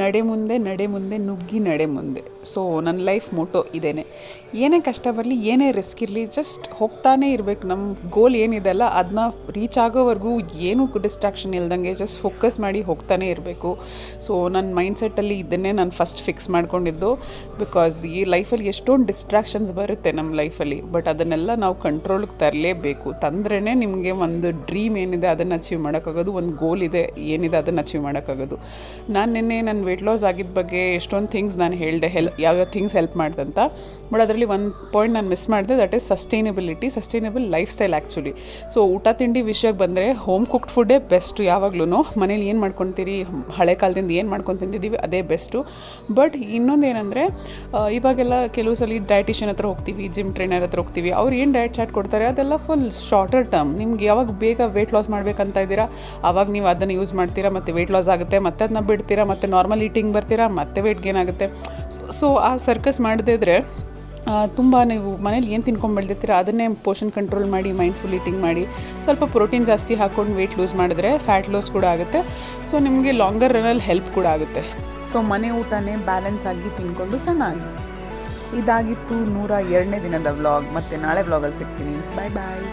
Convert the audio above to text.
ನಡೆ ಮುಂದೆ ನಡೆ ಮುಂದೆ ನುಗ್ಗಿ ನಡೆ ಮುಂದೆ. ಸೊ ನನ್ನ ಲೈಫ್ ಮೋಟೋ ಇದೇನೆ. ಏನೇ ಕಷ್ಟ ಬರಲಿ, ಏನೇ ರಿಸ್ಕ್ ಇರಲಿ, ಜಸ್ಟ್ ಹೋಗ್ತಾನೇ ಇರಬೇಕು. ನಮ್ಮ ಗೋಲ್ ಏನಿದೆ ಅಲ್ಲ, ಅದನ್ನ ರೀಚ್ ಆಗೋವರೆಗೂ ಏನೂ ಡಿಸ್ಟ್ರಾಕ್ಷನ್ ಇಲ್ದಂಗೆ ಜಸ್ಟ್ ಫೋಕಸ್ ಮಾಡಿ ಹೋಗ್ತಾನೇ ಇರಬೇಕು. ಸೊ ನನ್ನ ಮೈಂಡ್ಸೆಟ್ಟಲ್ಲಿ ಇದನ್ನೇ ನಾನು ಫಸ್ಟ್ ಫಿಕ್ಸ್ ಮಾಡ್ಕೊಂಡಿದ್ದು. ಬಿಕಾಸ್ ಈ ಲೈಫಲ್ಲಿ ಎಷ್ಟೊಂದು ಡಿಸ್ಟ್ರಾಕ್ಷನ್ಸ್ ಬರುತ್ತೆ ನಮ್ಮ ಲೈಫಲ್ಲಿ, ಬಟ್ ಅದನ್ನೆಲ್ಲ ನಾವು ಕಂಟ್ರೋಲಿಗೆ ತರಲೇಬೇಕು. ತಂದ್ರೇ ನಿಮಗೆ ಒಂದು ಡ್ರೀಮ್ ಏನಿದೆ ಅದನ್ನು ಅಚೀವ್ ಮಾಡೋಕ್ಕಾಗೋದು, ಒಂದು ಗೋಲ್ ಇದೆ ಏನಿದೆ ಅದನ್ನು ಅಚೀವ್ ಮಾಡೋಕ್ಕಾಗೋದು. ನಾನು ನಿನ್ನೆ ನನ್ನ ವೆಯ್ಟ್ ಲಾಸ್ ಆಗಿದ್ದ ಬಗ್ಗೆ ಎಷ್ಟೊಂದು ಥಿಂಗ್ಸ್ ನಾನು ಹೇಳಿದೆ, ಯಾವ್ಯಾವ ಥಿಂಗ್ಸ್ ಹೆಲ್ಪ್ ಮಾಡ್ದಂತ. ಬಟ್ ಅದರಲ್ಲಿ ಒಂದು ಪಾಯಿಂಟ್ ನಾನು ಮಿಸ್ ಮಾಡಿದೆ, that is sustainable life style actually. So ಊಟ ತಿಂಡಿ ವಿಷಯಕ್ಕೆ ಬಂದರೆ ಹೋಮ್ ಕುಕ್ಡ್ ಫುಡ್ಡೇ ಬೆಸ್ಟು. ಯಾವಾಗ್ಲೂ ಮನೇಲಿ ಏನು ಮಾಡ್ಕೊತೀರಿ, ಹಳೆ ಕಾಲದಿಂದ ಏನು ಮಾಡ್ಕೊಂಡು ತಿಂದಿದ್ದೀವಿ ಅದೇ ಬೆಸ್ಟು. ಬಟ್ ಇನ್ನೊಂದು ಏನಂದರೆ, ಇವಾಗೆಲ್ಲ ಕೆಲವು ಸಲ ಡಯಟಿಷಿಯನ್ ಹತ್ರ ಹೋಗ್ತೀವಿ, ಜಿಮ್ ಟ್ರೈನರ್ ಹತ್ರ ಹೋಗ್ತೀವಿ. ಅವ್ರು ಏನು ಡಯಟ್ ಚಾರ್ಟ್ ಕೊಡ್ತಾರೆ ಅದೆಲ್ಲ ಫುಲ್ ಶಾರ್ಟರ್ ಟರ್ಮ್. ನಿಮ್ಗೆ ಯಾವಾಗ ಬೇಗ ವೆಯ್ಟ್ ಲಾಸ್ ಮಾಡಬೇಕಂತ ಇದ್ದೀರಾ ಆವಾಗ ನೀವು ಅದನ್ನು ಯೂಸ್ ಮಾಡ್ತೀರಾ, ಮತ್ತು ವೆಯ್ಟ್ ಲಾಸ್ ಆಗುತ್ತೆ, ಮತ್ತೆ ಅದನ್ನ ಬಿಡ್ತೀರಾ, ಮತ್ತು ನಾರ್ಮಲ್ ಈಟಿಂಗ್ ಬರ್ತೀರಾ, ಮತ್ತೆ ವೆಯ್ಟ್ ಗೇನ್ ಆಗುತ್ತೆ. ಸೊ ಆ ಸರ್ಕಸ್ ಮಾಡದೇ ಇದ್ದರೆ ತುಂಬ ನೀವು ಮನೇಲಿ ಏನು ತಿನ್ಕೊಂಡು ಬೆಳೆದಿರ್ತೀರ ಅದನ್ನೇ ಪೋರ್ಷನ್ ಕಂಟ್ರೋಲ್ ಮಾಡಿ, ಮೈಂಡ್ಫುಲ್ ಈಟಿಂಗ್ ಮಾಡಿ, ಸ್ವಲ್ಪ ಪ್ರೋಟೀನ್ ಜಾಸ್ತಿ ಹಾಕ್ಕೊಂಡು ವೆಯ್ಟ್ ಲೂಸ್ ಮಾಡಿದ್ರೆ ಫ್ಯಾಟ್ ಲಾಸ್ ಕೂಡ ಆಗುತ್ತೆ. ಸೊ ನಿಮಗೆ ಲಾಂಗರ್ ರನ್ನಲ್ಲಿ ಹೆಲ್ಪ್ ಕೂಡ ಆಗುತ್ತೆ. ಸೊ ಮನೆ ಊಟನೇ ಬ್ಯಾಲೆನ್ಸ್ ಆಗಿ ತಿನ್ಕೊಂಡು ಸಣ್ಣ ಆಗಿ. ಇದಾಗಿತ್ತು 102ನೇ ದಿನದ ವ್ಲಾಗ್. ಮತ್ತು ನಾಳೆ ವ್ಲಾಗಲ್ಲಿ ಸಿಗ್ತೀನಿ. ಬಾಯ್ ಬಾಯ್.